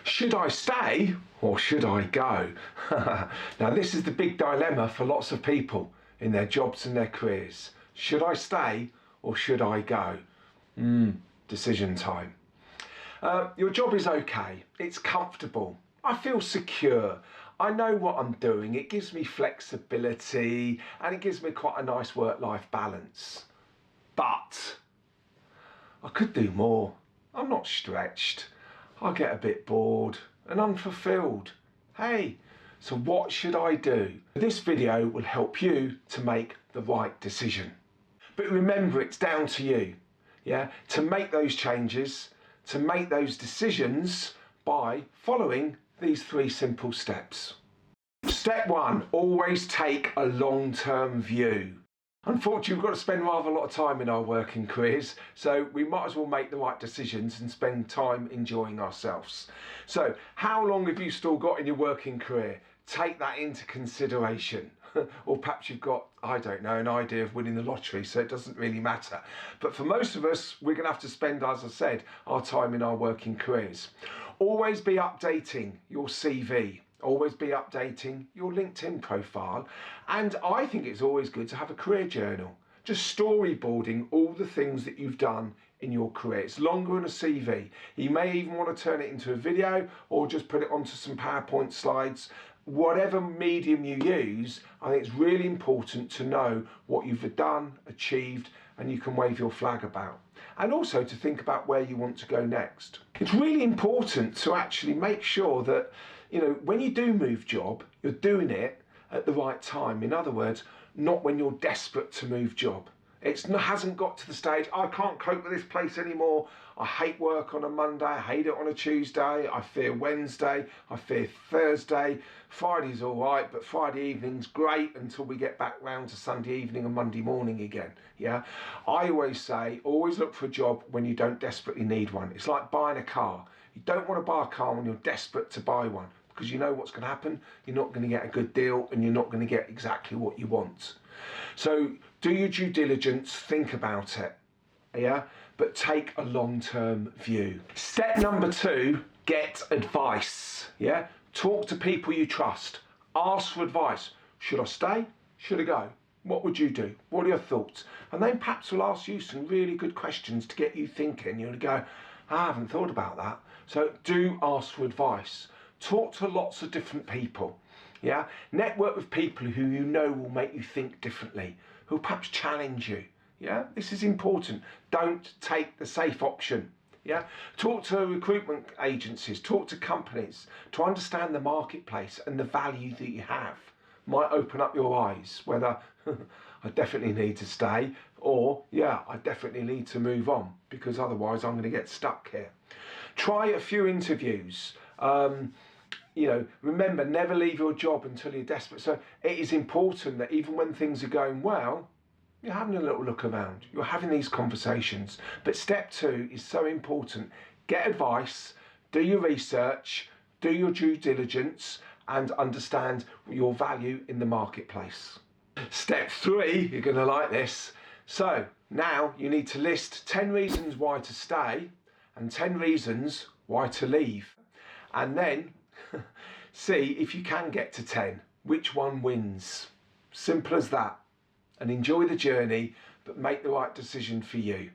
Should I stay or should I go? Now this is the big dilemma for lots of people in their jobs and their careers. Should I stay or should I go? Decision time. Your job is okay, it's comfortable, I feel secure, I know what I'm doing, it gives me flexibility and it gives me quite a nice work-life balance. But I could do more. I'm not stretched. I get a bit bored and unfulfilled. Hey, so what should I do? This video will help you to make the right decision. But remember, it's down to you, yeah, to make those changes, to make those decisions by following these 3 simple steps. Step 1, always take a long-term view. Unfortunately, we've got to spend rather a lot of time in our working careers, so we might as well make the right decisions and spend time enjoying ourselves. So, how long have you still got in your working career? Take that into consideration. Or perhaps you've got, I don't know, an idea of winning the lottery, so it doesn't really matter. But for most of us, we're going to have to spend, as I said, our time in our working careers. Always be updating your CV. Always be updating your LinkedIn profile, and I think it's always good to have a career journal, just storyboarding all the things that you've done in your career. It's longer than a CV. You may even want to turn it into a video or just put it onto some PowerPoint slides. Whatever medium you use, I think it's really important to know what you've done, achieved, and you can wave your flag about. And also to think about where you want to go next. It's really important to actually make sure that, you know, when you do move job, you're doing it at the right time. In other words, not when you're desperate to move job. It hasn't got to the stage, I can't cope with this place anymore. I hate work on a Monday, I hate it on a Tuesday, I fear Wednesday, I fear Thursday. Friday's all right, but Friday evening's great until we get back round to Sunday evening and Monday morning again. Yeah, I always say, always look for a job when you don't desperately need one. It's like buying a car. You don't want to buy a car when you're desperate to buy one, because you know what's going to happen. You're not going to get a good deal and you're not going to get exactly what you want. So do your due diligence, think about it, yeah, but take a long-term view. Step number 2, get advice, yeah. Talk to people you trust, ask for advice. Should I stay? Should I go? What would you do? What are your thoughts? And then perhaps we'll ask you some really good questions to get you thinking. You'll go, I haven't thought about that. So do ask for advice. Talk to lots of different people, yeah? Network with people who you know will make you think differently, who perhaps challenge you, yeah? This is important. Don't take the safe option, yeah? Talk to recruitment agencies, talk to companies to understand the marketplace and the value that you have. Might open up your eyes, whether I definitely need to stay or, yeah, I definitely need to move on because otherwise I'm going to get stuck here. Try a few interviews. You know, remember, never leave your job until you're desperate. So it is important that even when things are going well, you're having a little look around. You're having these conversations. But step 2 is so important. Get advice, do your research, do your due diligence, and understand your value in the marketplace. Step 3, you're going to like this. So now you need to list 10 reasons why to stay and 10 reasons why to leave. And then see if you can get to 10. Which one wins? Simple as that. And enjoy the journey, but make the right decision for you.